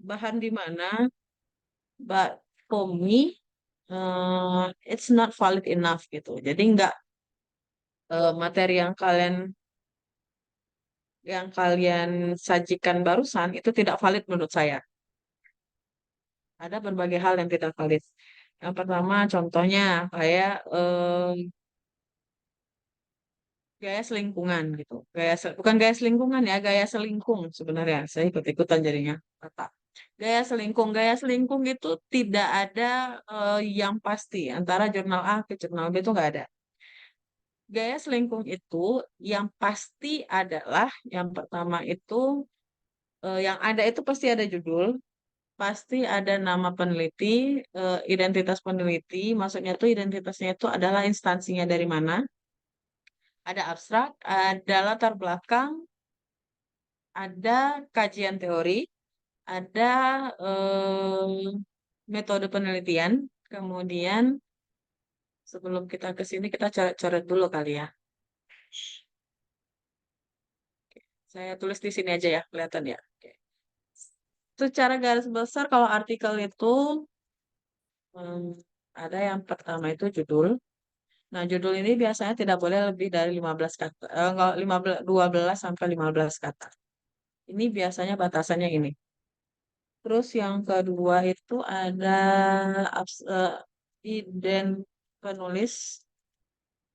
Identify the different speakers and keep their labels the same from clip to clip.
Speaker 1: bahan di mana, but for me, it's not valid enough gitu. Jadi nggak materi yang kalian sajikan barusan itu tidak valid menurut saya. Ada berbagai hal yang tidak valid. Yang pertama, contohnya kayak gaya selingkungan gitu. Bukan gaya selingkungan ya, gaya selingkung sebenarnya. Saya ikut-ikutan jadinya kata. Gaya selingkung itu tidak ada yang pasti antara jurnal A ke jurnal B itu nggak ada. Gaya selingkung itu yang pasti adalah yang pertama itu yang ada itu pasti ada judul, pasti ada nama peneliti, identitas peneliti. Maksudnya tuh identitasnya itu adalah instansinya dari mana. Ada abstrak, ada latar belakang, ada kajian teori, ada metode penelitian. Kemudian sebelum kita ke sini kita coret-coret dulu kali ya. Saya tulis di sini aja ya, kelihatan ya. Oke. Secara garis besar kalau artikel itu hmm, ada yang pertama itu judul. Nah, judul ini biasanya tidak boleh lebih dari 15 kata. Kalau 15, 12 sampai 15 kata. Ini biasanya batasannya ini. Terus yang kedua itu ada penulis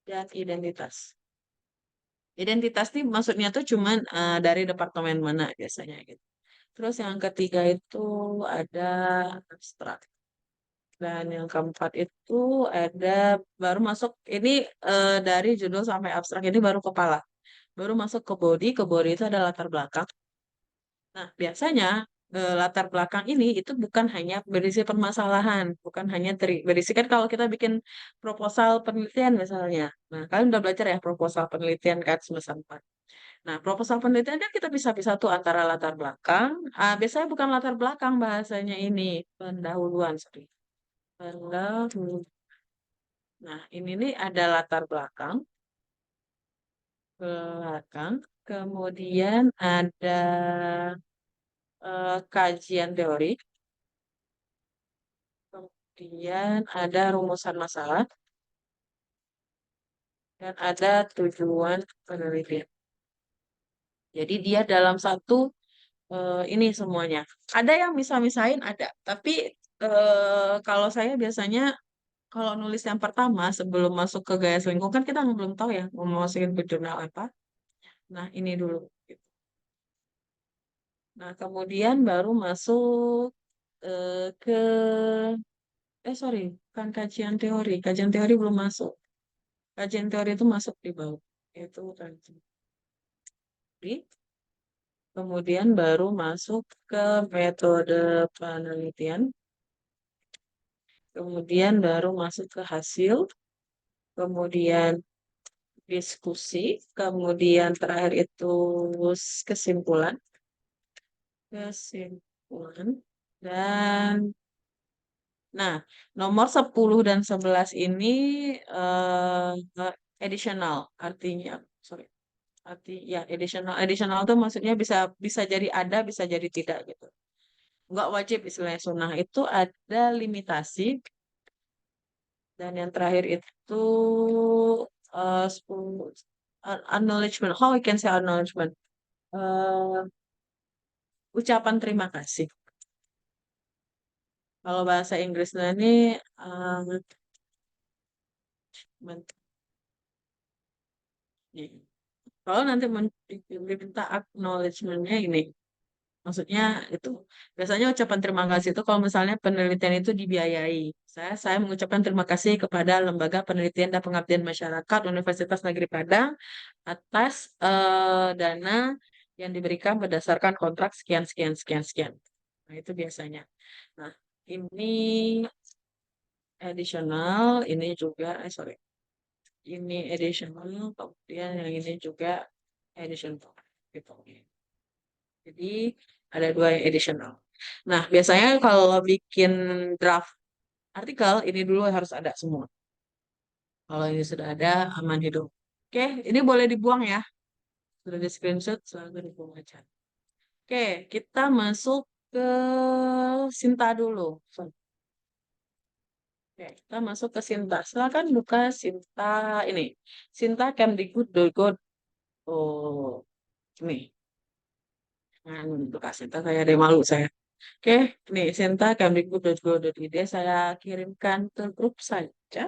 Speaker 1: dan identitas. Identitas nih maksudnya tuh cuman dari departemen mana biasanya gitu. Terus yang ketiga itu ada abstrak. Dan yang keempat itu ada baru masuk ini dari judul sampai abstrak ini baru kepala. Baru masuk ke body itu ada latar belakang. Nah, biasanya latar belakang ini itu bukan hanya berisi permasalahan, bukan hanya berisi kan kalau kita bikin proposal penelitian misalnya. Nah, kalian udah belajar ya proposal penelitian kan semester 4. Nah, proposal penelitian kan kita bisa-bisa tuh antara latar belakang, biasanya bukan latar belakang bahasanya ini, pendahuluan, sorry. Pendahuluan. Nah, ini nih ada latar belakang, kemudian ada kajian teori, kemudian ada rumusan masalah, dan ada tujuan penelitian. Jadi dia dalam satu ini semuanya. Ada yang misah-misahin ada, tapi kalau saya biasanya kalau nulis yang pertama sebelum masuk ke gaya selingkuh kan kita belum tahu ya mau masukin ke jurnal apa. Nah ini dulu. Nah kemudian baru masuk ke sorry bukan kajian teori. Kajian teori belum masuk. Kajian teori itu masuk di bawah. Itu kajian teori. Kemudian baru masuk ke metode penelitian. Kemudian baru masuk ke hasil. Kemudian diskusi. Kemudian terakhir itu kesimpulan. Kesimpulan. Dan nah, nomor 10 dan 11 ini additional. Artinya, sorry. Ya, additional. Additional itu maksudnya bisa bisa jadi ada, bisa jadi tidak gitu. Nggak wajib istilahnya sunnah itu ada limitasi. Dan yang terakhir itu 10 acknowledgement. How we can say acknowledgement? Eh, ucapan terima kasih. Kalau bahasa Inggrisnya ini kalau nanti diminta acknowledgement-nya ini, maksudnya itu biasanya ucapan terima kasih itu kalau misalnya penelitian itu dibiayai. Saya mengucapkan terima kasih kepada Lembaga Penelitian dan Pengabdian Masyarakat Universitas Negeri Padang atas dana yang diberikan berdasarkan kontrak sekian sekian sekian sekian. Nah, itu biasanya. Nah, ini additional, ini juga sorry. Ini additional, kemudian yang ini juga additional gitu. Jadi ada dua yang additional. Nah, biasanya kalau bikin draft artikel, ini dulu harus ada semua. Kalau ini sudah ada, aman hidup. Oke, ini boleh dibuang ya. Sudah di screenshot, selalu dibuang aja. Oke, kita masuk ke Sinta dulu. Oke, kita masuk ke Sinta. Silakan buka Sinta ini. Sinta Kemdikbud.go. Oh, ini. Nah, buka Sinta saya ada malu saya. Oke, nih Sinta Kemdikbud.go.id saya kirimkan ke grup saja.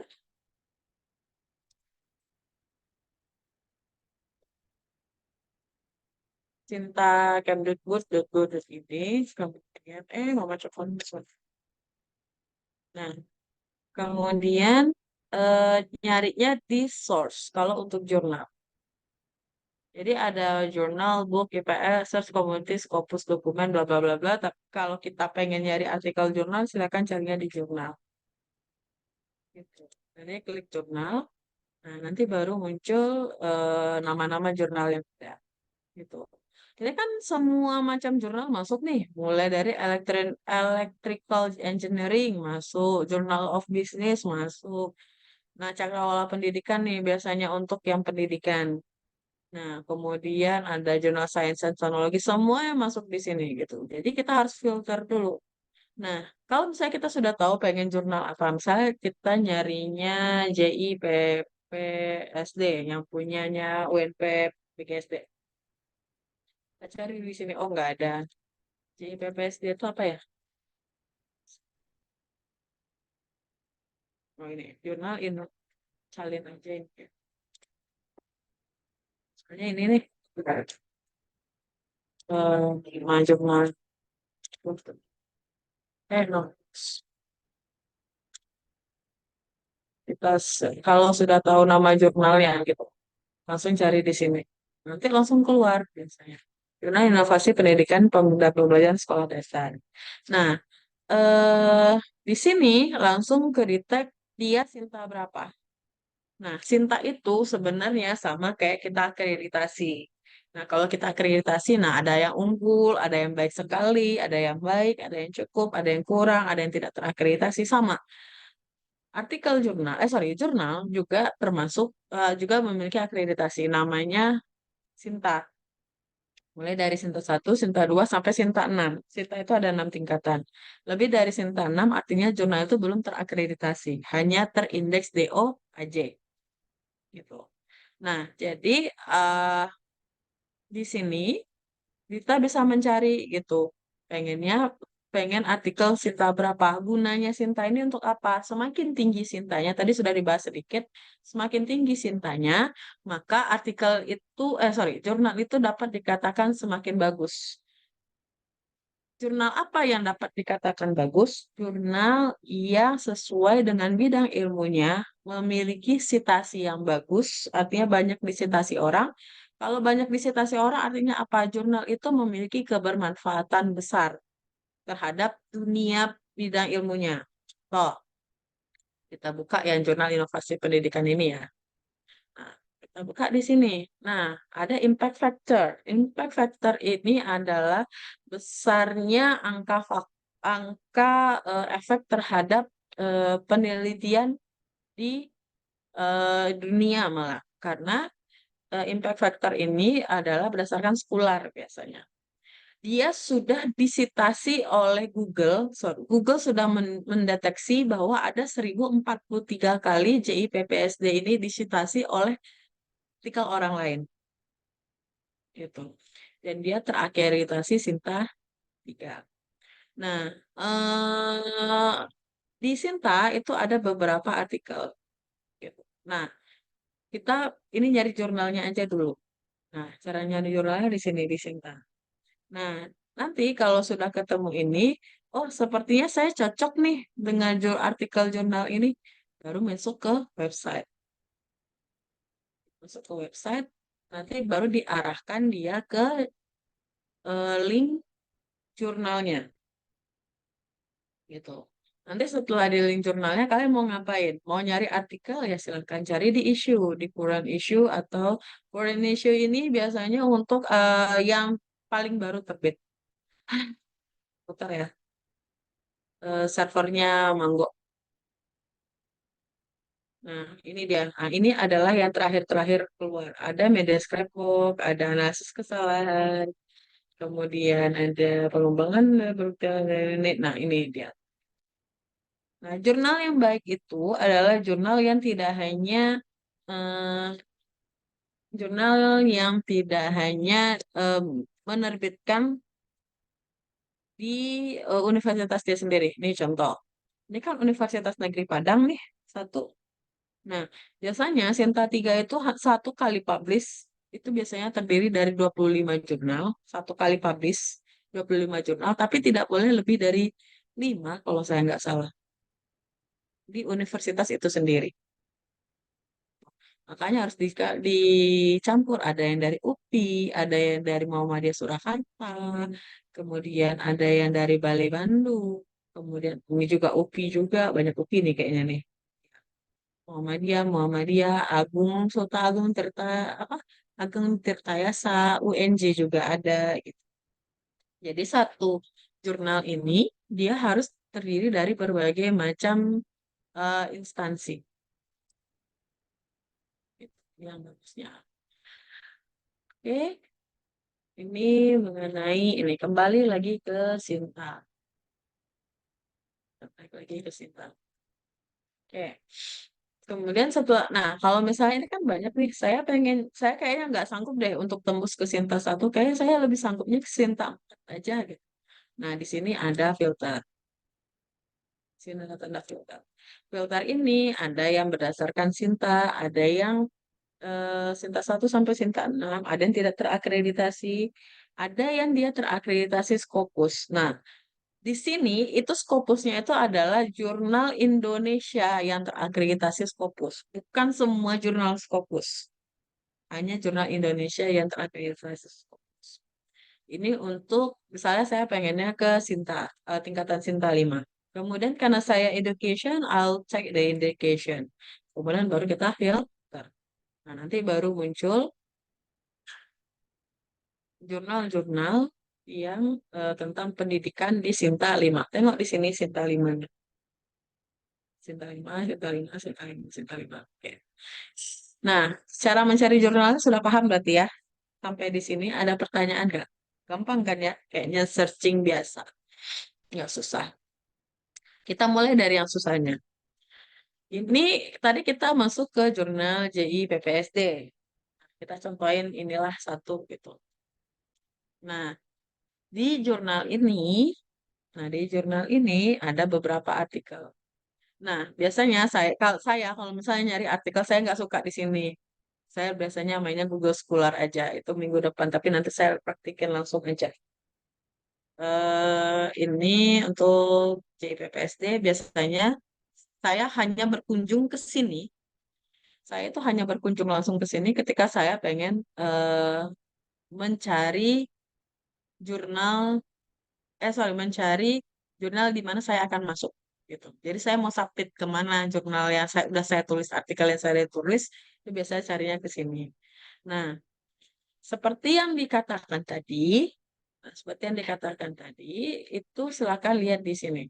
Speaker 1: Sinta Kemdikbud.go.id. Kemudian, Mama Cokon. Nah, kemudian eh, nyarinya di source kalau untuk jurnal. Jadi ada jurnal, book, IPS, search community, Scopus, dokumen, bla bla bla bla. Tapi kalau kita pengen nyari artikel jurnal, silakan carinya di jurnal. Gitu. Jadi klik jurnal. Nah, nanti baru muncul nama-nama jurnal yang ada. Gitu. Jadi kan semua macam jurnal masuk nih, mulai dari electrical engineering masuk, journal of business masuk. Nah, cakrawala pendidikan nih biasanya untuk yang pendidikan. Nah, kemudian ada jurnal sains dan teknologi, semua yang masuk di sini gitu. Jadi kita harus filter dulu. Nah, kalau misalnya kita sudah tahu pengen jurnal apa, misalnya kita nyarinya JIPPSD yang punyanya UNP BGSD. Kita cari di sini, oh nggak ada. JIPPSD itu apa ya? Oh ini, jurnal ini, salin aja ini. Soalnya ini nih, jurnal. No. Kita kalau sudah tahu nama jurnalnya gitu, langsung cari di sini. Nanti langsung keluar biasanya. Jurnal Inovasi Pendidikan Pemuda Pembelajaran Sekolah Dasar. Nah, eh di sini langsung ke detect dia Sinta berapa. Nah, Sinta itu sebenarnya sama kayak kita akreditasi. Nah, kalau kita akreditasi, nah ada yang unggul, ada yang baik sekali, ada yang baik, ada yang cukup, ada yang kurang, ada yang tidak terakreditasi sama. Artikel jurnal, jurnal juga termasuk juga memiliki akreditasi namanya Sinta. Mulai dari Sinta 1, Sinta 2 sampai Sinta 6. Sinta itu ada 6 tingkatan. Lebih dari Sinta 6 artinya jurnal itu belum terakreditasi, hanya terindeks DO aja gitu. Nah, jadi eh, di sini kita bisa mencari gitu. Pengennya pengen artikel Sinta berapa? Gunanya Sinta ini untuk apa? Semakin tinggi Sintanya, tadi sudah dibahas sedikit, semakin tinggi Sintanya, maka artikel itu, jurnal itu dapat dikatakan semakin bagus. Jurnal apa yang dapat dikatakan bagus? Jurnal yang sesuai dengan bidang ilmunya, memiliki citasi yang bagus, artinya banyak disitasi orang. Kalau banyak disitasi orang, artinya apa? Jurnal itu memiliki kebermanfaatan besar terhadap dunia bidang ilmunya. Toh, kita buka yang jurnal inovasi pendidikan ini ya. Nah, kita buka di sini. Nah, ada impact factor. Impact factor ini adalah besarnya angka efek terhadap penelitian di dunia malah. Karena impact factor ini adalah berdasarkan skular biasanya. Dia sudah disitasi oleh Google. Google sudah mendeteksi bahwa ada 1043 kali JIPPSD ini disitasi oleh artikel orang lain gitu. Dan dia terakreditasi Sinta 3. Nah, di Sinta itu ada beberapa artikel gitu. Nah, kita ini nyari jurnalnya aja dulu. Nah, cara nyari jurnalnya di sini di Sinta. Nah, nanti kalau sudah ketemu ini, oh sepertinya saya cocok nih dengan artikel jurnal ini, baru masuk ke website. Masuk ke website, nanti baru diarahkan dia ke link jurnalnya, gitu. Nanti setelah di link jurnalnya, kalian mau ngapain? Mau nyari artikel, ya silahkan cari di issue, di current issue, atau current issue ini biasanya untuk yang paling baru terbit. Putar ya, servernya Manggo. Nah, ini dia. Nah, ini adalah yang terakhir-terakhir keluar. Ada media scrapbook, ada analisis kesalahan, kemudian ada pengembangan nah ini dia. Nah, jurnal yang baik itu adalah jurnal yang tidak hanya eh, jurnal yang tidak hanya menerbitkan di universitas dia sendiri. Ini contoh. Ini kan Universitas Negeri Padang nih, satu. Nah, biasanya Sinta 3 itu satu kali publish, itu biasanya terdiri dari 25 jurnal, satu kali publish, 25 jurnal, tapi tidak boleh lebih dari 5 kalau saya nggak salah, di universitas itu sendiri. Makanya harus dicampur. Ada yang dari UPI, ada yang dari Muhammadiyah Surakarta, kemudian ada yang dari Balai Bandung, kemudian ini juga UPI juga, banyak UPI nih kayaknya nih. Muhammadiyah, Muhammadiyah, Agung, Sultan Agung Tirta, apa? Agung Tirtayasa, UNJ juga ada gitu. Jadi satu jurnal ini dia harus terdiri dari berbagai macam instansi. Gitu, yang bagusnya. Oke, ini mengenai ini kembali lagi ke Sinta. Kembali lagi ke Sinta. Oke. Kemudian setelah, nah kalau misalnya ini kan banyak nih, saya kayaknya nggak sanggup deh untuk tembus ke Sinta satu, kayaknya saya lebih sanggupnya ke Sinta 4 aja gitu. Nah di sini ada filter, sini ada tanda filter. Filter ini ada yang berdasarkan Sinta, ada yang Sinta 1 sampai Sinta 6, ada yang tidak terakreditasi, ada yang dia terakreditasi Scopus. Nah, di sini itu Scopusnya itu adalah jurnal Indonesia yang terakreditasi Scopus, bukan semua jurnal Scopus, hanya jurnal Indonesia yang terakreditasi Scopus. Ini untuk misalnya saya pengennya ke Sinta, tingkatan Sinta 5. Kemudian karena saya education, I'll check the education. Kemudian baru kita filter. Nah, nanti baru muncul jurnal-jurnal yang tentang pendidikan di Sinta 5. Tengok di sini Sinta 5. Sinta 5, Sinta 5, Sinta 5, Sinta 5. Oke. Nah, cara mencari jurnalnya sudah paham berarti ya? Sampai di sini ada pertanyaan nggak? Gampang kan ya? Kayaknya searching biasa. Nggak susah. Kita mulai dari yang susahnya. Ini tadi kita masuk ke jurnal JI PPSD. Kita contohin inilah satu gitu. Nah, di jurnal ini, di jurnal ini ada beberapa artikel. Nah, biasanya kalau misalnya nyari artikel saya nggak suka di sini. Saya biasanya mainnya Google Scholar aja. Itu minggu depan, tapi nanti saya praktikin langsung aja. Ini untuk JPPSD biasanya saya hanya berkunjung ke sini. Saya itu hanya berkunjung langsung ke sini ketika saya pengen mencari jurnal, mencari jurnal di mana saya akan masuk gitu. Jadi saya mau submit kemana jurnal yang saya tulis, artikel yang saya tulis, itu biasanya carinya ke sini. Nah, seperti yang dikatakan tadi, itu silakan lihat di sini.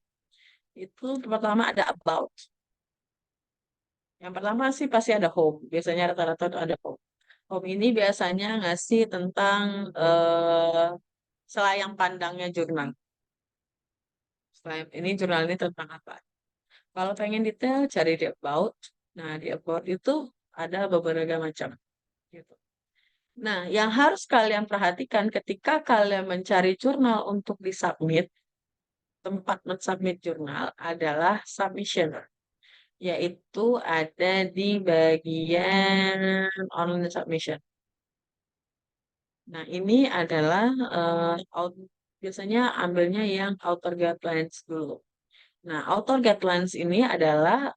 Speaker 1: Itu pertama ada about. Yang pertama sih pasti ada home. Biasanya rata-rata itu ada home. Home ini biasanya ngasih tentang selayang pandangnya jurnal. Ini jurnal ini tentang apa? Kalau pengen detail, cari di about. Nah, di about itu ada beberapa macam. Gitu. Nah, yang harus kalian perhatikan ketika kalian mencari jurnal untuk disubmit, tempat mensubmit jurnal adalah submission, yaitu ada di bagian online submission. Nah, ini adalah biasanya ambilnya yang author guidelines dulu. Nah, author guidelines ini adalah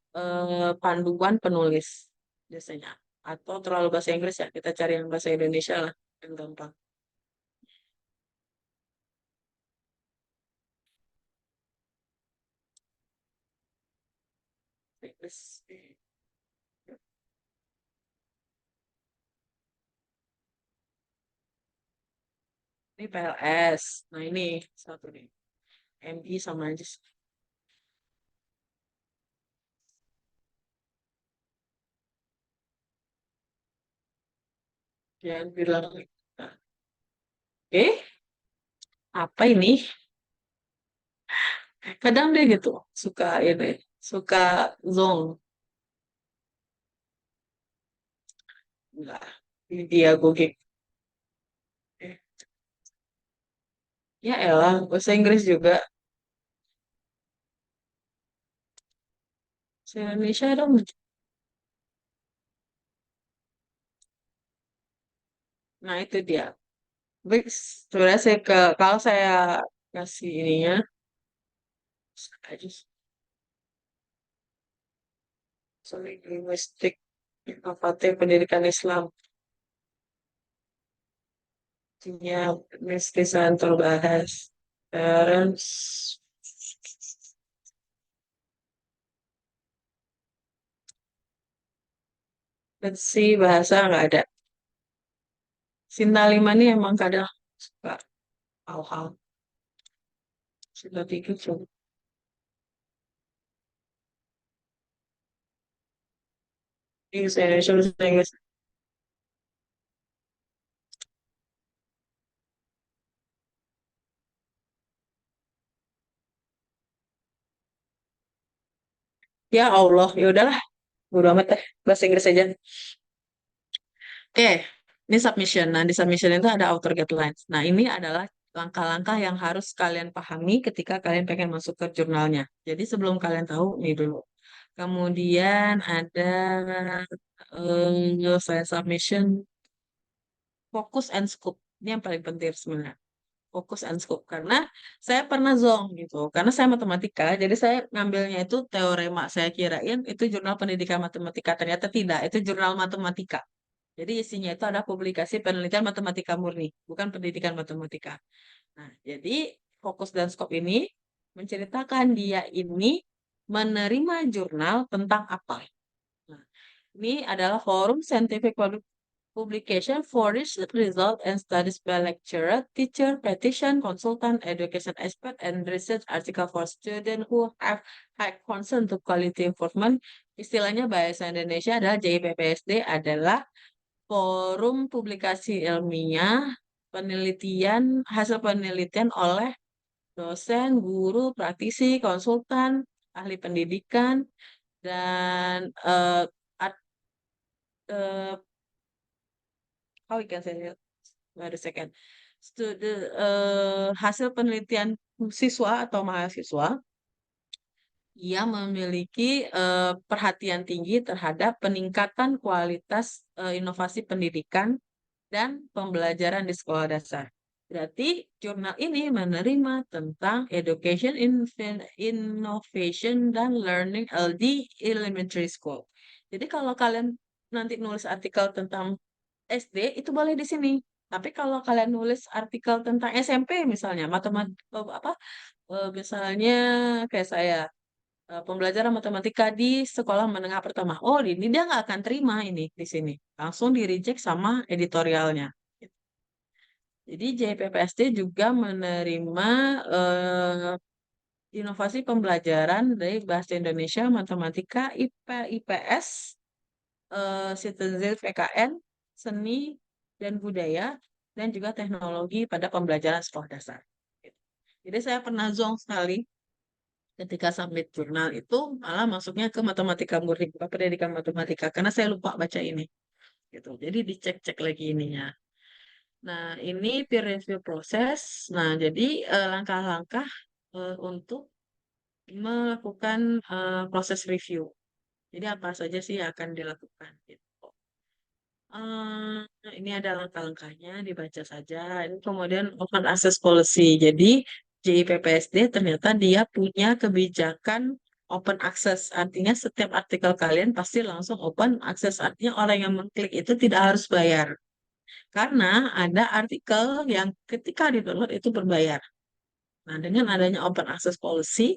Speaker 1: panduan penulis biasanya. Atau terlalu bahasa Inggris ya, kita cari yang bahasa Indonesia lah, yang gampang. Inggris. Ini PLS. Nah, ini satu nih. MI sama aja. Jangan bilang. Nah, oke. Apa ini? Kadang dia gitu suka ini, suka zong. Enggak. Ini dia gue. Ya elah, bahasa Inggris juga. Bahasa Indonesia dong. Nah itu dia. Baik, sebenarnya saya kalau saya kasih ininya, aja sorry, linguistik, apa tuh pendidikan Islam, ya, mestisan terbahas. Terus, let's see, bahasa nggak ada. Sinta lima nih emang kadang suka hal-hal. Sinta tiga coba. Inggris, Indonesia, bahasa Inggris. Ya Allah, ya udahlah, bodo amat deh, bahasa Inggris aja. Oke, ini submission. Nah, di submission itu ada author guidelines. Nah, ini adalah langkah-langkah yang harus kalian pahami ketika kalian pengen masuk ke jurnalnya. Jadi sebelum kalian tahu, nih dulu. Kemudian ada science submission, fokus and scope. Ini yang paling penting sebenarnya. Fokus and scope. Karena saya pernah zong gitu. Karena saya matematika, jadi saya ngambilnya itu teorema. Saya kirain itu jurnal pendidikan matematika. Ternyata tidak, itu jurnal matematika. Jadi isinya itu ada publikasi penelitian matematika murni, bukan pendidikan matematika. Nah, jadi fokus dan skop ini menceritakan dia ini menerima jurnal tentang apa. Nah, ini adalah forum scientific publication for research result and studies by lecturer, teacher, practitioner, consultant, education expert, and research article for student who have high concern to quality improvement. Istilahnya bahasa Indonesia adalah JIPPSD adalah forum publikasi ilmiah, penelitian, hasil penelitian oleh dosen, guru, praktisi, konsultan, ahli pendidikan, dan uh, how we can say it? Wait a second. Hasil penelitian siswa atau mahasiswa yang memiliki perhatian tinggi terhadap peningkatan kualitas inovasi pendidikan dan pembelajaran di sekolah dasar. Berarti jurnal ini menerima tentang Education Innovation dan Learning LD Elementary School. Jadi kalau kalian nanti nulis artikel tentang SD itu boleh di sini. Tapi kalau kalian nulis artikel tentang SMP misalnya, matematika apa misalnya kayak saya pembelajaran matematika di sekolah menengah pertama. Oh, ini dia nggak akan terima ini di sini. Langsung di reject sama editorialnya. Jadi JPPSD juga menerima inovasi pembelajaran dari bahasa Indonesia, matematika, IPS, citizen PKN, seni dan budaya, dan juga teknologi pada pembelajaran sekolah dasar. Jadi saya pernah zonk sekali ketika submit jurnal itu malah masuknya ke matematika murni, bukan pendidikan matematika, karena saya lupa baca ini. Gitu. Jadi dicek-cek lagi ininya. Nah, ini peer review proses. Nah, jadi langkah-langkah untuk melakukan proses review. Jadi apa saja sih yang akan dilakukan gitu. Ini ada langkah-langkahnya, dibaca saja. Ini kemudian open access policy. Jadi JIPPSD ternyata dia punya kebijakan open access. Artinya setiap artikel kalian pasti langsung open access. Artinya orang yang mengklik itu tidak harus bayar. Karena ada artikel yang ketika di-download itu berbayar. Nah, dengan adanya open access policy,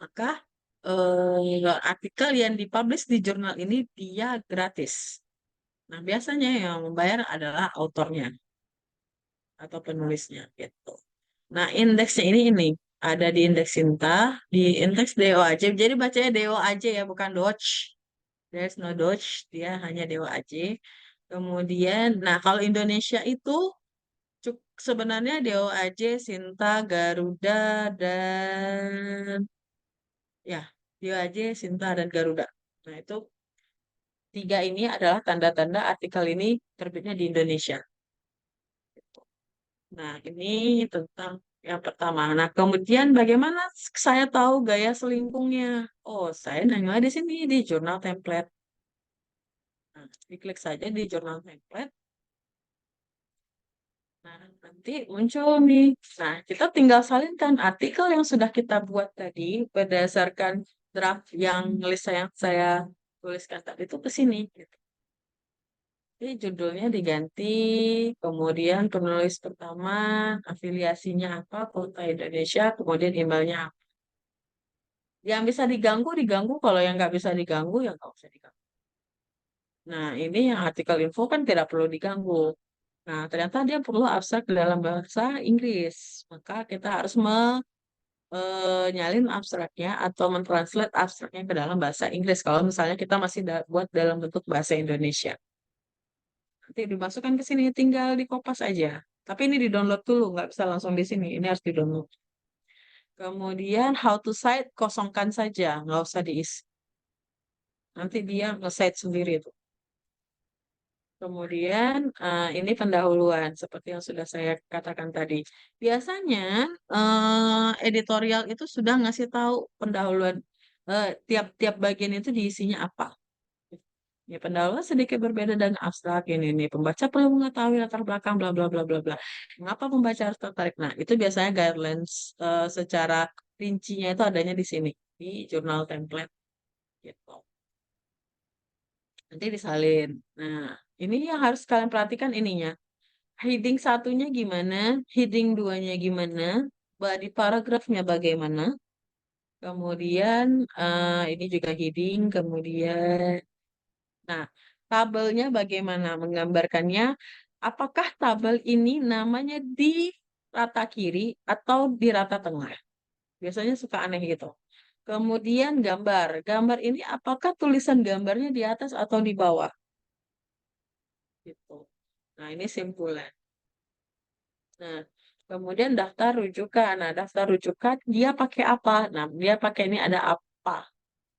Speaker 1: maka artikel yang dipublish di jurnal ini dia gratis. Nah, biasanya yang membayar adalah autornya atau penulisnya gitu. Nah, indeksnya ini ada di indeks Sinta, di indeks DOAJ. Jadi bacanya DOAJ ya, bukan Dodge. There's no Dodge, dia hanya DOAJ. Kemudian, nah kalau Indonesia itu Sebenarnya DOAJ, Sinta, Garuda, dan ya DOAJ, Sinta, dan Garuda. Nah, itu tiga ini adalah tanda-tanda artikel ini terbitnya di Indonesia. Nah, ini tentang yang pertama. Nah, kemudian bagaimana saya tahu gaya selingkungnya? Oh, saya nanya di sini di jurnal template. Nah, diklik saja di jurnal template. Nah, nanti muncul nih. Nah, kita tinggal salinkan artikel yang sudah kita buat tadi berdasarkan draft yang list yang saya tuliskan tadi itu ke sini. Gitu. Jadi judulnya diganti, kemudian penulis pertama, afiliasinya apa, kota Indonesia, kemudian emailnya apa. Yang bisa diganggu, diganggu. Kalau yang nggak bisa diganggu, ya nggak usah diganggu. Nah, ini yang artikel info kan tidak perlu diganggu. Nah, ternyata dia perlu abstrak dalam bahasa Inggris. Maka kita harus nyalin abstraknya atau mentranslate abstraknya ke dalam bahasa Inggris. Kalau misalnya kita masih buat dalam bentuk bahasa Indonesia. Nanti dimasukkan ke sini, tinggal dikopas aja. Tapi ini di-download dulu, nggak bisa langsung di sini. Ini harus di-download. Kemudian how to cite, kosongkan saja, nggak usah diisi. Nanti dia nge-cite sendiri itu. Kemudian ini pendahuluan seperti yang sudah saya katakan tadi. Biasanya editorial itu sudah ngasih tahu pendahuluan tiap-tiap bagian itu diisinya apa. Ya, pendahuluan sedikit berbeda dengan abstrak ini nih. Pembaca perlu mengetahui latar belakang bla bla bla bla bla. Mengapa pembaca harus tertarik? Nah, itu biasanya guidelines secara rincinya itu adanya di sini di jurnal template gitu. Nanti disalin. Nah, ini yang harus kalian perhatikan ininya. Heading satunya gimana, heading duanya gimana, body paragrafnya bagaimana, kemudian ini juga heading, kemudian, nah, tabelnya bagaimana menggambarkannya, apakah tabel ini namanya di rata kiri atau di rata tengah? Biasanya suka aneh gitu. Kemudian gambar, gambar ini apakah tulisan gambarnya di atas atau di bawah? Gitu. Nah, ini simpulan. Nah, kemudian daftar rujukan. Nah, daftar rujukan dia pakai apa? Nah, dia pakai ini ada apa?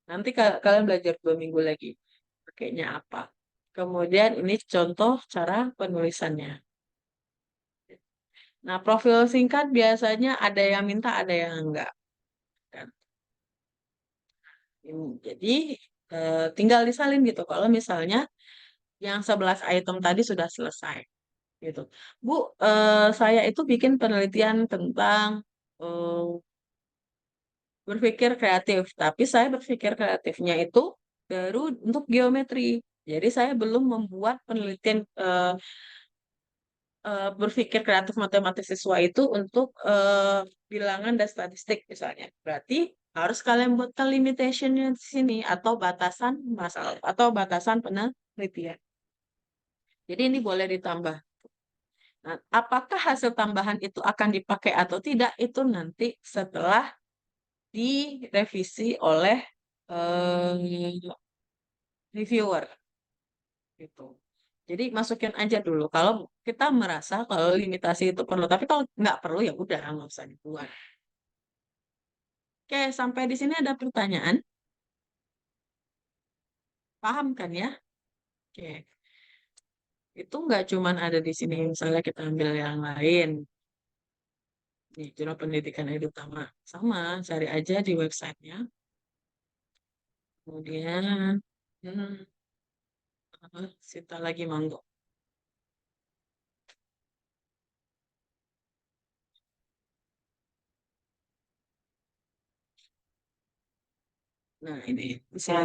Speaker 1: Nanti kalian belajar 2 minggu lagi. Pakainya apa? Kemudian ini contoh cara penulisannya. Nah, profil singkat biasanya ada yang minta, ada yang enggak. Kan? Jadi, tinggal disalin gitu. Kalau misalnya yang 11 item tadi sudah selesai. Gitu. Bu, saya itu bikin penelitian tentang berpikir kreatif, tapi saya berpikir kreatifnya itu baru untuk geometri. Jadi saya belum membuat penelitian berpikir kreatif matematis siswa itu untuk bilangan dan statistik misalnya. Berarti harus kalian buat limitationnya di sini atau batasan masalah atau batasan penelitian. Jadi ini boleh ditambah. Nah, apakah hasil tambahan itu akan dipakai atau tidak itu nanti setelah direvisi oleh reviewer gitu. Jadi masukin aja dulu. Kalau kita merasa kalau limitasi itu perlu, tapi kalau nggak perlu ya udah nggak usah dibuat. Oke, sampai di sini ada pertanyaan. Paham kan ya? Oke, itu nggak cuman ada di sini. Misalnya kita ambil yang lain. Nih, jurnal pendidikan yang utama. Sama, cari aja di websitenya. Kemudian, hmm, Sita lagi manggo. Nah, ini. Bisa.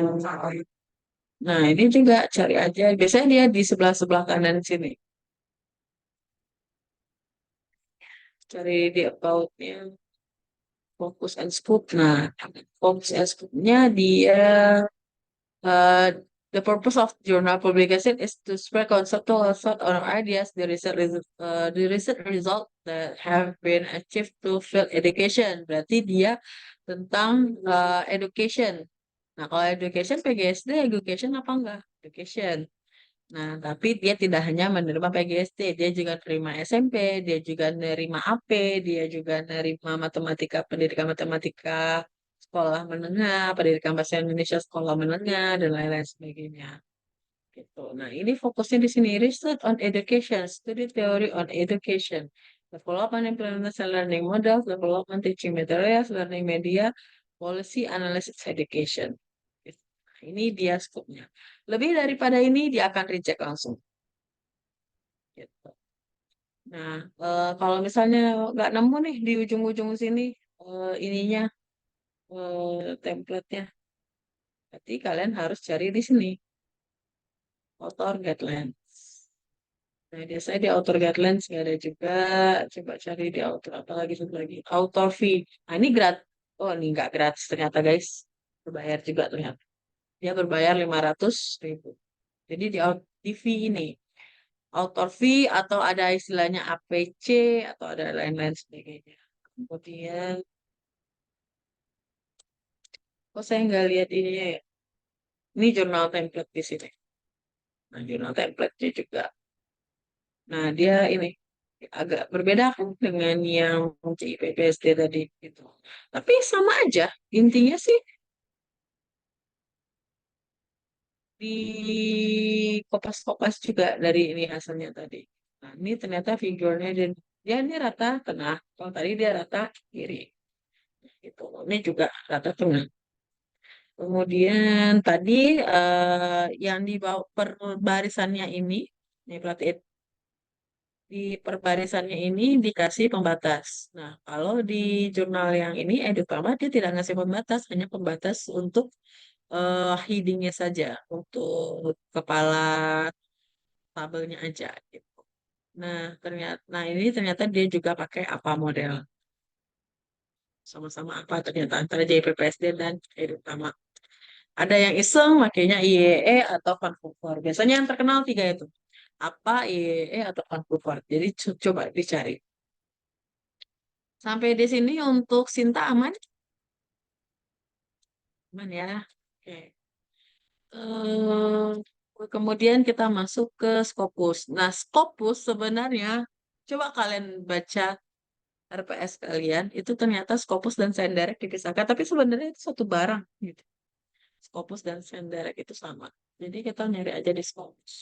Speaker 1: Nah, ini juga cari aja. Biasanya dia di sebelah-sebelah kanan sini. Cari di about-nya. Focus and scope. Nah, focus and scope-nya dia uh, the purpose of journal publication is to spread conceptual thought or ideas the research result that have been achieved to field education. Berarti dia tentang education. Nah, kalau education PGSD education apa enggak? Education. Nah, tapi dia tidak hanya menerima PGSD, dia juga terima SMP, dia juga nerima AP, dia juga nerima matematika, pendidikan matematika sekolah menengah, pendidikan bahasa Indonesia sekolah menengah, dan lain-lain sebagainya. Gitu. Nah, ini fokusnya di sini, research on education, study theory on education, development implementation learning models, development teaching materials, learning media, policy analysis education. Gitu. Nah, ini dia skopnya. Lebih daripada ini, dia akan reject langsung. Gitu. Nah, kalau misalnya nggak nemu nih di ujung-ujung sini ininya template-nya, berarti kalian harus cari di sini author guidelines. Nah, biasanya di author guidelines nggak ada juga. Coba cari di author apa lagi satu lagi. Author fee. Nah, ini gratis. Oh, ini nggak gratis ternyata guys. Berbayar juga ternyata. Dia berbayar 500.000. Jadi di fee ini author fee atau ada istilahnya APC atau ada lain-lain sebagainya. Kemudian, kok saya nggak lihat ininya ya? Ini jurnal template di sini. Nah, jurnal template-nya juga. Nah, dia ini agak berbeda kan dengan yang CIPPSD tadi gitu. Tapi sama aja. Intinya sih di kopas-kopas juga dari ini hasilnya tadi. Nah, ini ternyata figurnya dan dia ini rata tengah. Kalau tadi dia rata kiri. Gitu. Ini juga rata tengah. Kemudian tadi yang di bawah per barisannya ini perhatiin di perbarisannya ini dikasih pembatas. Nah, kalau di jurnal yang ini Edutama dia tidak ngasih pembatas, hanya pembatas untuk headingnya saja, untuk kepala tabelnya aja gitu. Nah ini ternyata dia juga pakai apa model, sama-sama apa ternyata antara JPPSD dan Edutama. Ada yang iseng makanya IEE atau Vancouver. Biasanya yang terkenal tiga itu. Apa IEE atau Vancouver. Jadi coba dicari. Sampai di sini untuk Sinta aman? Aman ya. Oke. Kemudian kita masuk ke Scopus. Nah, Scopus sebenarnya, coba kalian baca RPS kalian, itu ternyata Scopus dan Senderek dipisahkan, tapi sebenarnya itu satu barang gitu. Scopus dan Senderek itu sama. Jadi kita nyari aja di Scopus.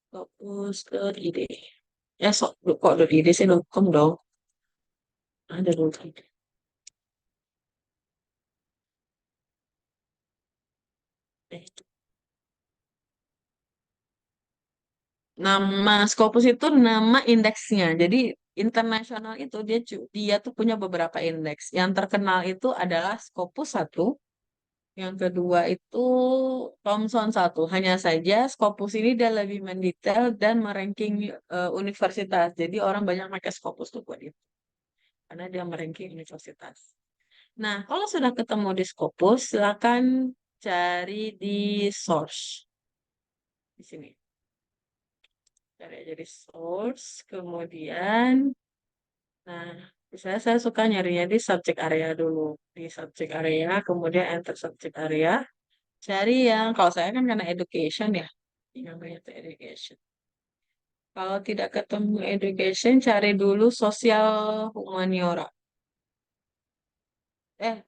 Speaker 1: Scopus .id. Ya, kok .id sih, .com dong. Ada .id. Eh, Nama Scopus itu nama indeksnya. Jadi internasional itu dia tuh punya beberapa indeks. Yang terkenal itu adalah Scopus satu, yang kedua itu Thomson satu. Hanya saja Scopus ini dia lebih mendetail dan meranking universitas. Jadi orang banyak pakai Scopus tuh buat itu. Karena dia meranking universitas. Nah, kalau sudah ketemu di Scopus, silakan cari di source di sini. Cari aja di source, kemudian nah, misalnya saya suka nyarinya di subject area dulu. Di subject area, kemudian enter subject area. Cari yang, kalau saya kan karena education ya. Yang namanya itu education. Kalau tidak ketemu education, cari dulu sosial humaniora. Eh,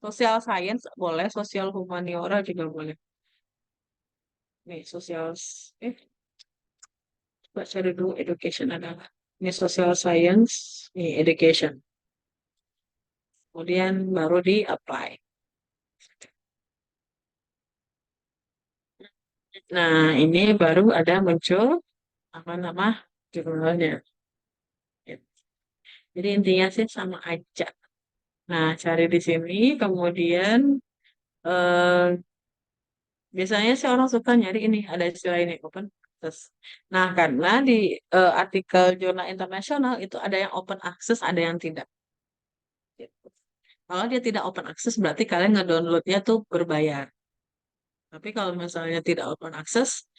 Speaker 1: Social science boleh, sosial humaniora juga boleh. Nih, coba cari dulu education adalah. Ini social science, ini education. Kemudian baru di apply. Nah, ini baru ada muncul apa nama jurnalnya. Gitu. Jadi intinya sih sama aja. Nah, cari di sini, kemudian eh, biasanya sih orang suka nyari ini, ada istilah ini, open access. Nah, karena di artikel jurnal internasional itu ada yang open access, ada yang tidak. Gitu. Kalau dia tidak open access, berarti kalian ngedownloadnya tuh berbayar. Tapi kalau misalnya tidak open access,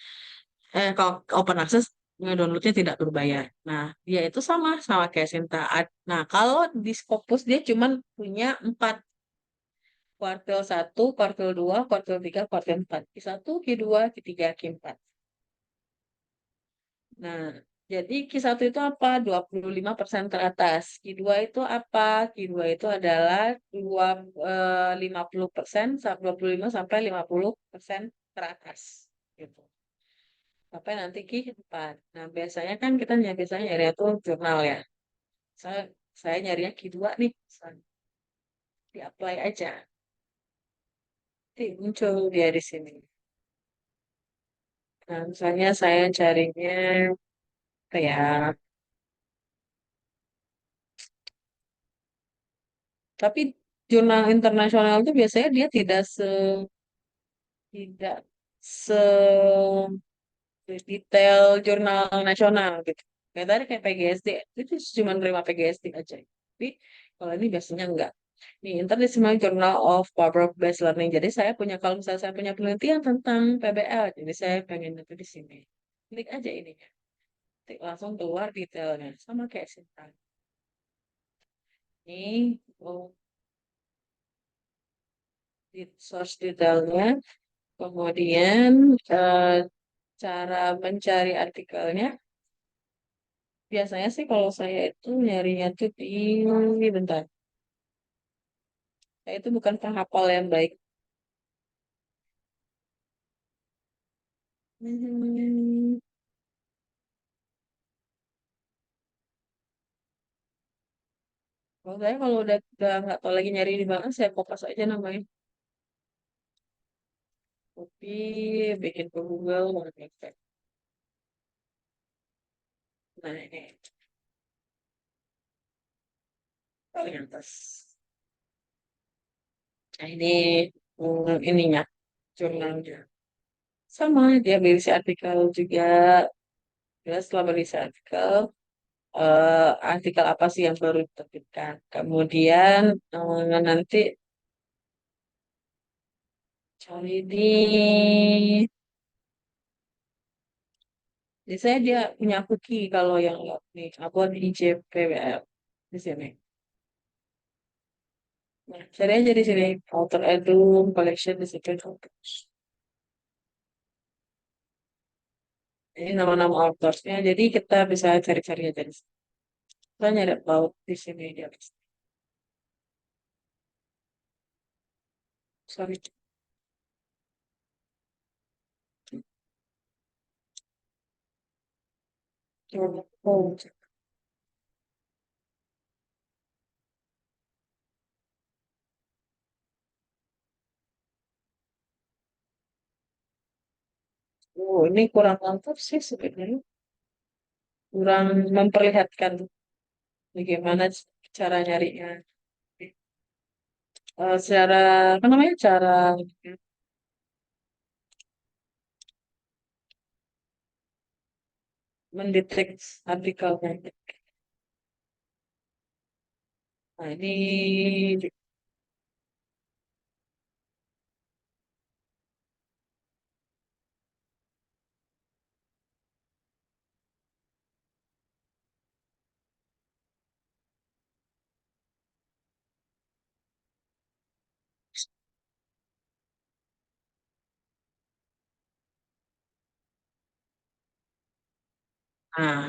Speaker 1: kalau open access ngedownloadnya tidak berbayar. Nah, dia itu sama kayak Sinta. Nah, kalau di Scopus dia cuman punya 4 Kuartil 1, kuartil 2, kuartil 3, kuartil 4. Q1, Q2, Q3, Q4. Nah, jadi Q1 itu apa? 25% ke atas. Q2 itu apa? Q2 itu adalah 50%, 25 sampai 50% teratas. Gitu. Sampai nanti Q4. Nah, biasanya kan kita biasanya nyari itu jurnal ya. Saya, saya nyarinya Q2 nih. Di-apply aja. Nanti muncul dia di sini. Nah, misalnya saya carinya kayak, tapi jurnal internasional itu biasanya dia tidak se detail jurnal nasional gitu. Kayak tadi kayak PGSD, itu cuma nerima PGSD aja. Tapi kalau ini biasanya enggak. Nih, International Journal of Public Based Learning. Jadi saya punya, kalau misalnya saya punya penelitian tentang PBL, jadi saya pengen itu di sini. Klik aja ini. Langsung keluar detailnya. Sama kayak Sinta. Ini, oh, di source detailnya. Kemudian cara mencari artikelnya. Biasanya sih kalau saya itu nyarinya tuh bentar. Saya itu bukan penghafal yang baik. Hmm, Kalau saya kalau udah nggak tahu lagi nyari di mana, saya kopas aja namanya. Copy, bikin ke Google, mau ngefek. Nah ini, paling atas. Nah ini ininya, jurnalnya. Sama, dia berisi artikel juga. Dia setelah berisi artikel, artikel apa sih yang baru diterbitkan. Kemudian nanti cari biasanya dia punya cookie kalau yang nih, aku di JPWL di sini. Nah, cari aja di sini, author edu, collection di situ. Ini nama-nama autorsnya, jadi kita bisa cari-cari aja di sini. Kita nyari about di sini dia. Sorry. Oh, ini kurang lengkap sih sebenarnya. Kurang memperlihatkan bagaimana cara nyarinya. Secara apa namanya, cara mendeteksi artikelnya. Nah ini,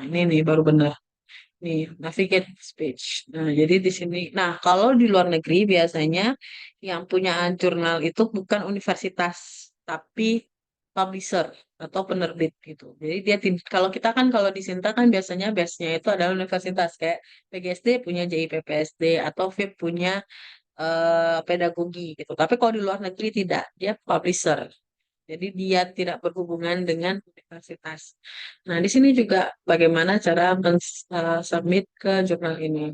Speaker 1: ini nih baru benar. Nih, navigate speech. Nah, jadi di sini. Nah, kalau di luar negeri biasanya yang punya jurnal itu bukan universitas, tapi publisher atau penerbit gitu. Jadi dia kalau kita kan kalau di Sinta kan biasanya base-nya itu adalah universitas kayak PGSD punya JIPPSD atau FIP punya pedagogi gitu. Tapi kalau di luar negeri tidak, dia publisher. Jadi dia tidak berhubungan dengan universitas. Nah, di sini juga bagaimana cara submit ke jurnal ini.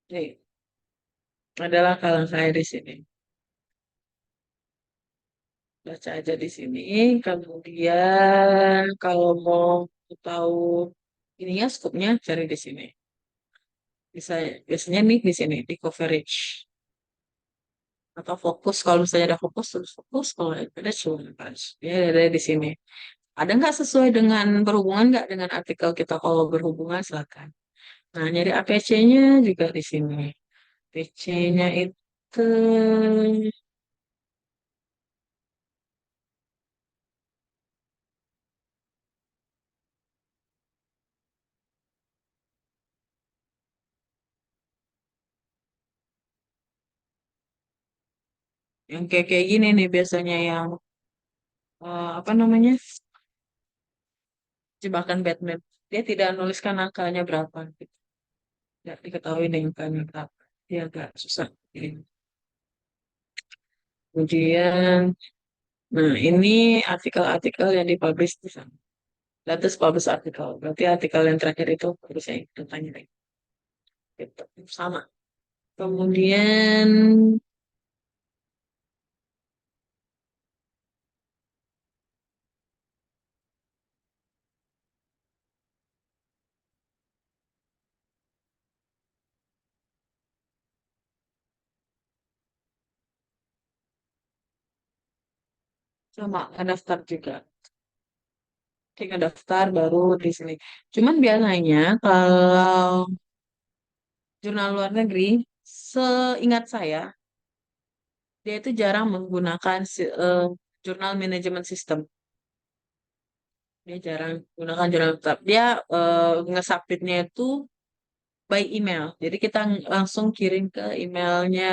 Speaker 1: Nih, adalah kalau saya di sini. Baca aja di sini. Kemudian kalau mau tahu ininya skupnya cari di sini. Bisa biasanya nih di sini di coverage atau fokus. Kalau misalnya ada fokus terus fokus. Kalau ada cuma ya ada di sini. Ada nggak sesuai dengan berhubungan nggak dengan artikel kita? Kalau berhubungan silakan. Nah, nyari APC-nya juga di sini. APC-nya itu. ke yang kayak kayak gini nih biasanya yang apa namanya jebakan Batman. Dia tidak menuliskan angkanya berapa, gitu. Tidak diketahui nih angkanya berapa. Dia agak susah. Kemudian, nah ini artikel-artikel yang dipublish di sana. Latest published artikel. Berarti artikel yang terakhir itu harusnya tanya lagi. Gitu. Sama. Kemudian sama daftar juga. Tinggal daftar baru di sini. Cuman biasanya kalau jurnal luar negeri, seingat saya, dia itu jarang menggunakan jurnal manajemen sistem. Dia jarang menggunakan jurnal tetap. Dia nge-submitnya itu by email. Jadi kita langsung kirim ke emailnya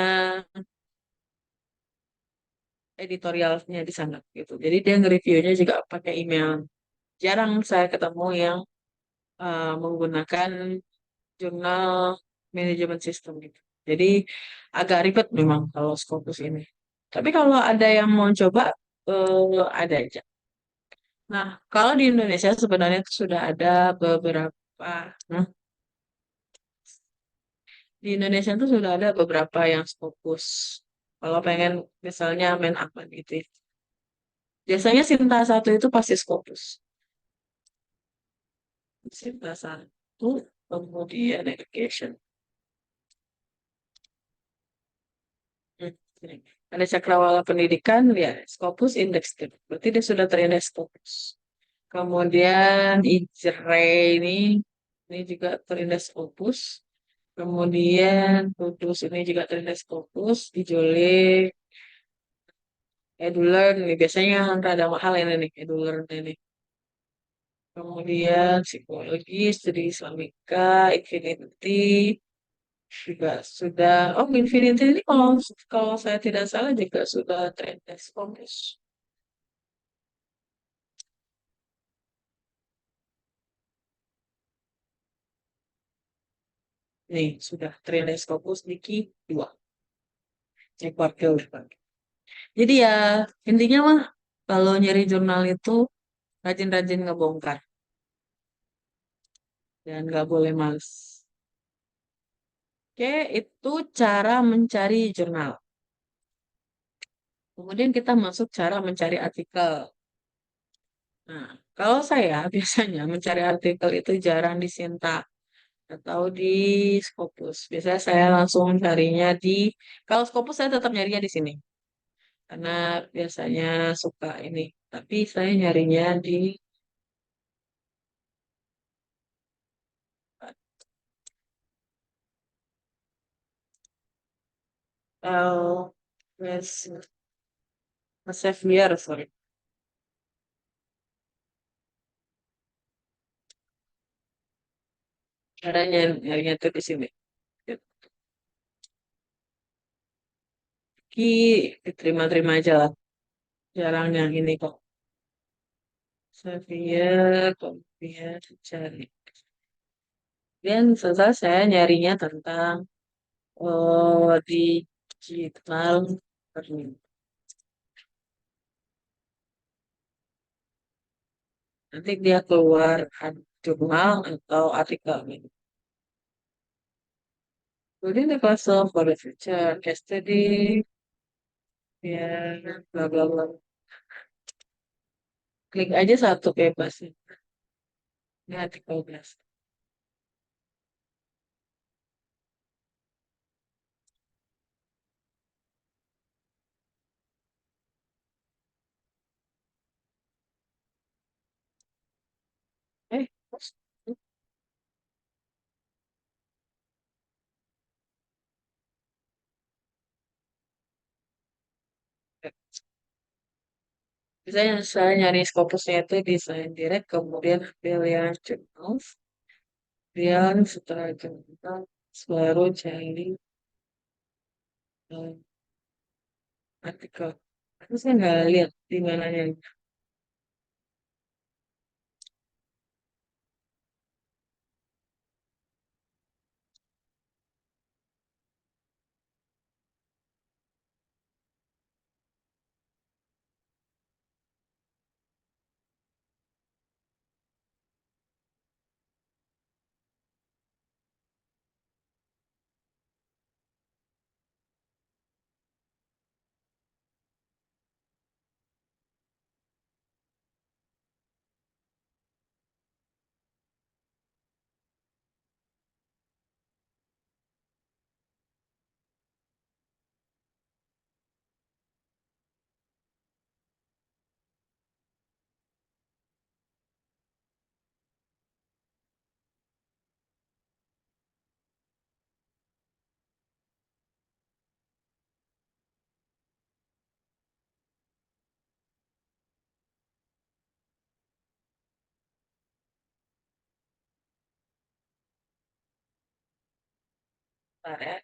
Speaker 1: editorialnya di sana gitu. Jadi dia nge-reviewnya juga pakai email. Jarang saya ketemu yang menggunakan jurnal manajemen sistem gitu. Jadi agak ribet memang kalau Scopus ini. Tapi kalau ada yang mau coba, ada aja. Nah, kalau di Indonesia sebenarnya itu sudah ada beberapa, nah, di Indonesia itu sudah ada beberapa yang Scopus. Kalau pengen misalnya main apa gitu, ya. Biasanya Sinta satu itu pasti Scopus. Sinta satu, kemudian education. Hmm, ini. Ada cakrawala pendidikan, ya Scopus indeks gitu. Berarti dia sudah terindeks Scopus. Kemudian Ijrei ini juga terindeks Scopus. Kemudian Kudus ini juga terindeks Scopus. Ijole, EduLearn ini biasanya yang rada mahal ini nih, EduLearn ini. Kemudian psikologi, studi Islamika, Infinity juga sudah. Oh, Infinity ini kalau kalau saya tidak salah juga sudah terindeks Scopus. Nih, sudah terindeks Scopus Niki 2. Cek wakil. Jadi ya intinya mah kalau nyari jurnal itu rajin-rajin ngebongkar dan nggak boleh males. Oke, itu cara mencari jurnal. Kemudian kita masuk cara mencari artikel. Nah, kalau saya biasanya mencari artikel itu jarang di Sinta atau di Scopus. Biasanya saya langsung carinya di, kalau Scopus saya tetap nyarinya di sini karena biasanya suka ini. Tapi saya nyarinya di uh, Mas Mas Xavier, sorry. Caranya nyarinya tuh di sini. Ki diterima-terima aja lah. Jarang yang ini kok. Xavier, kemudian cari. Dan selesai saya nyarinya tentang digital learning. Nanti dia keluar jurnal atau artikel. Kemudian the class of for the future case study, ya, bla bla bla. Klik aja satu bebas. Ini artikel biasa. Eh, Misalnya saya nyari Scopusnya itu desain direct, kemudian pilihan jurnal, pilihan setelah jurnal, baru cari eh, artikel. Terus saya nggak lihat di mananya. Bentar ya.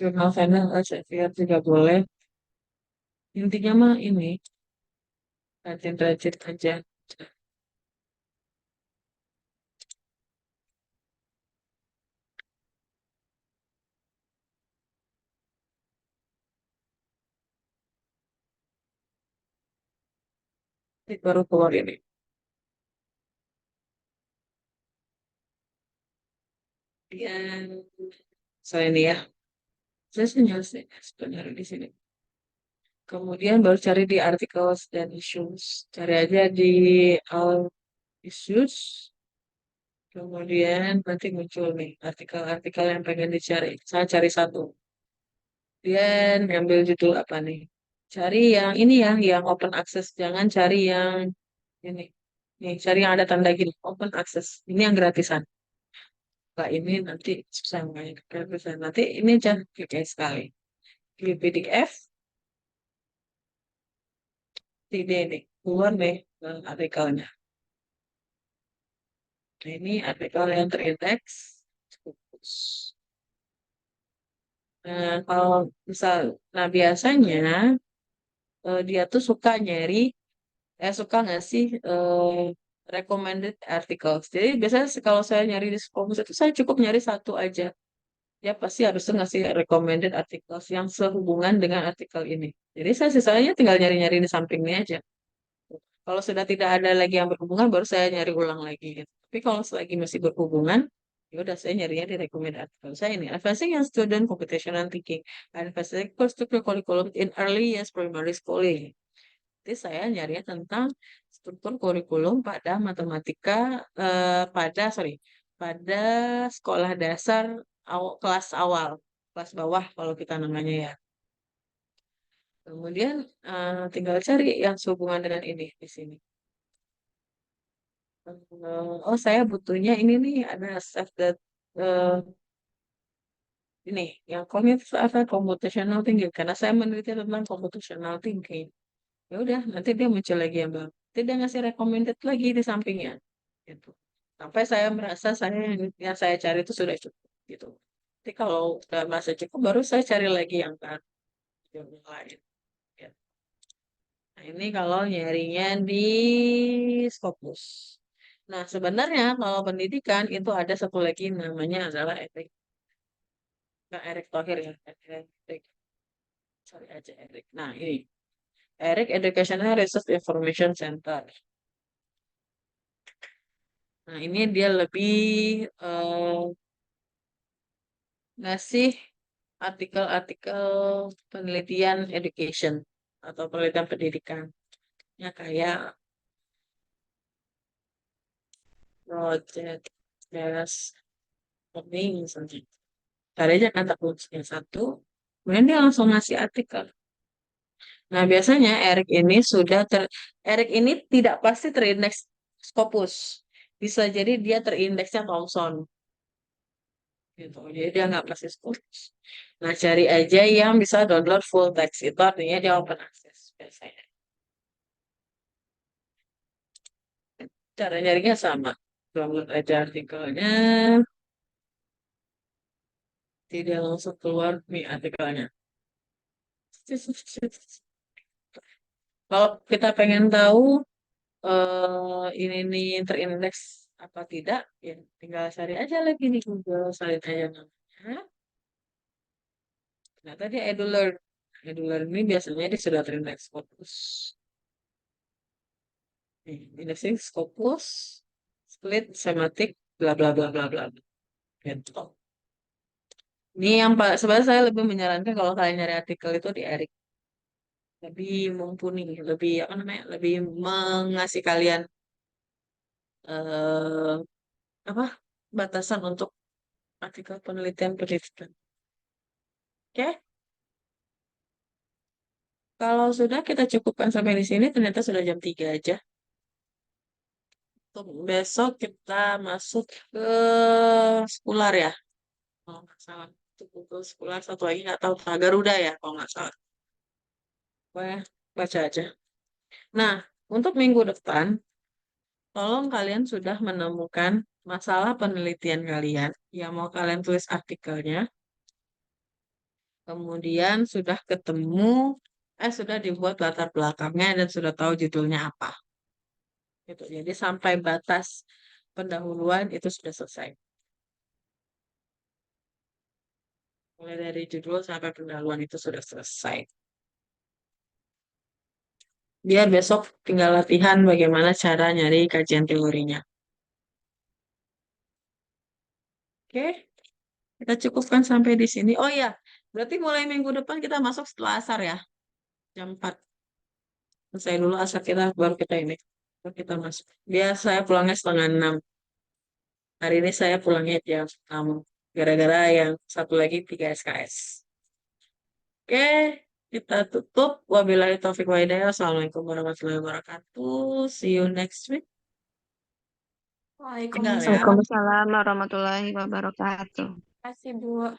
Speaker 1: Jurnal final Elsevier juga boleh. Intinya mah ini, rajin-rajin aja. Ini baru keluar ini. Yang saya ini ya, saya sih nyelesain sebenarnya di sini. Kemudian baru cari di articles dan issues. Cari aja di all issues. Kemudian nanti muncul nih artikel-artikel yang pengen dicari. Saya cari satu. Kemudian ngambil judul apa nih? Cari yang ini ya, yang open access. Jangan cari yang ini. Nih, cari yang ada tanda gini, open access. Ini yang gratisan. Nah, ini nanti susah banyak gratisan. Nanti ini jangan klik sekali. Klik PDF, ini nih, keluar nih artikelnya. Nah, ini artikel yang terindeks. Fokus. Nah, kalau misal, nah biasanya dia tuh suka nyari, suka nggak sih recommended articles. Jadi biasanya kalau saya nyari di Scopus itu saya cukup nyari satu aja. Ya pasti harus ngasih recommended articles yang sehubungan dengan artikel ini. Jadi saya sisanya tinggal nyari-nyari di sampingnya aja. Kalau sudah tidak ada lagi yang berhubungan, baru saya nyari ulang lagi gitu. Tapi kalau selagi masih berhubungan, ya udah saya nyarinya di recommended artikel. Saya ini advancing yang student computational thinking, advancing structure curriculum in early years primary schooling. Jadi saya nyarinya tentang struktur kurikulum pada matematika, pada sekolah dasar kelas awal, kelas bawah kalau kita namanya ya. Kemudian tinggal cari yang sehubungan dengan ini di sini. Oh, saya butuhnya ini nih ada save that eh, ini yang kognitif apa computational thinking karena saya meneliti tentang computational thinking. Ya udah, nanti dia muncul lagi yang baru. Nanti dia ngasih recommended lagi di sampingnya. Gitu. Sampai saya merasa yang saya cari itu sudah cukup gitu. Jadi kalau udah merasa cukup, baru saya cari lagi yang baru, yang lain. Ya. Nah, ini kalau nyarinya di Scopus. Nah, sebenarnya kalau pendidikan itu ada satu lagi namanya adalah Erik. Nah, Erik Thohir ya. Erik. Sorry aja Erik. Nah, ini. Erik Educational Research Information Center. Nah, ini dia lebih ngasih artikel-artikel penelitian education atau penelitian pendidikan. Ya kayak project based learning misalnya. Cari aja kata kuncinya satu, kemudian dia langsung ngasih artikel. Nah, biasanya Erik ini tidak pasti terindeks Scopus. Bisa jadi dia terindeksnya Thomson gitu. Jadi dia nggak pasti Scopus. Nah, cari aja yang bisa download full text. Itu artinya dia open access biasanya. Cara nyarinya sama. Download aja artikelnya, tidak langsung keluar nih artikelnya. Kalau kita pengen tahu ini nih terindeks apa tidak, ya tinggal cari aja lagi di Google, salin aja namanya. Nah, tadi EduLearn. EduLearn ini biasanya dia sudah terindeks Scopus. Nih, indexing Scopus, split, semantik, bla bla bla bla bla. Gitu. Ini yang sebenarnya saya lebih menyarankan kalau kalian nyari artikel itu di Erik. Lebih mumpuni, lebih apa namanya, lebih mengasih kalian eh apa batasan untuk artikel penelitian penelitian. Oke, kalau sudah kita cukupkan sampai di sini, ternyata sudah jam 3 aja. Untuk besok kita masuk ke Skular ya. Kalau nggak salah. Itu pukul Skular satu lagi nggak tahu. Garuda ya kalau nggak salah. Pokoknya baca aja. Nah, untuk minggu depan, tolong kalian sudah menemukan masalah penelitian kalian yang mau kalian tulis artikelnya. Kemudian sudah dibuat latar belakangnya dan sudah tahu judulnya apa. Gitu. Jadi sampai batas pendahuluan itu sudah selesai. Mulai dari judul sampai pendahuluan itu sudah selesai. Biar besok tinggal latihan bagaimana cara nyari kajian teorinya. Oke, kita cukupkan sampai di sini. Oh iya, berarti mulai minggu depan kita masuk setelah asar ya, jam 4. Selesai dulu asar kita, baru kita ini. Baru kita masuk. Biar saya pulangnya setengah 6. Hari ini saya pulangnya jam 6. Gara-gara yang satu lagi 3 SKS. Oke, kita tutup. Wabillahi taufiq wa hidayah. Assalamualaikum warahmatullahi wabarakatuh. See you next week. Tinggal ya.
Speaker 2: Waalaikumsalam warahmatullahi wabarakatuh.
Speaker 1: Terima kasih, Bu.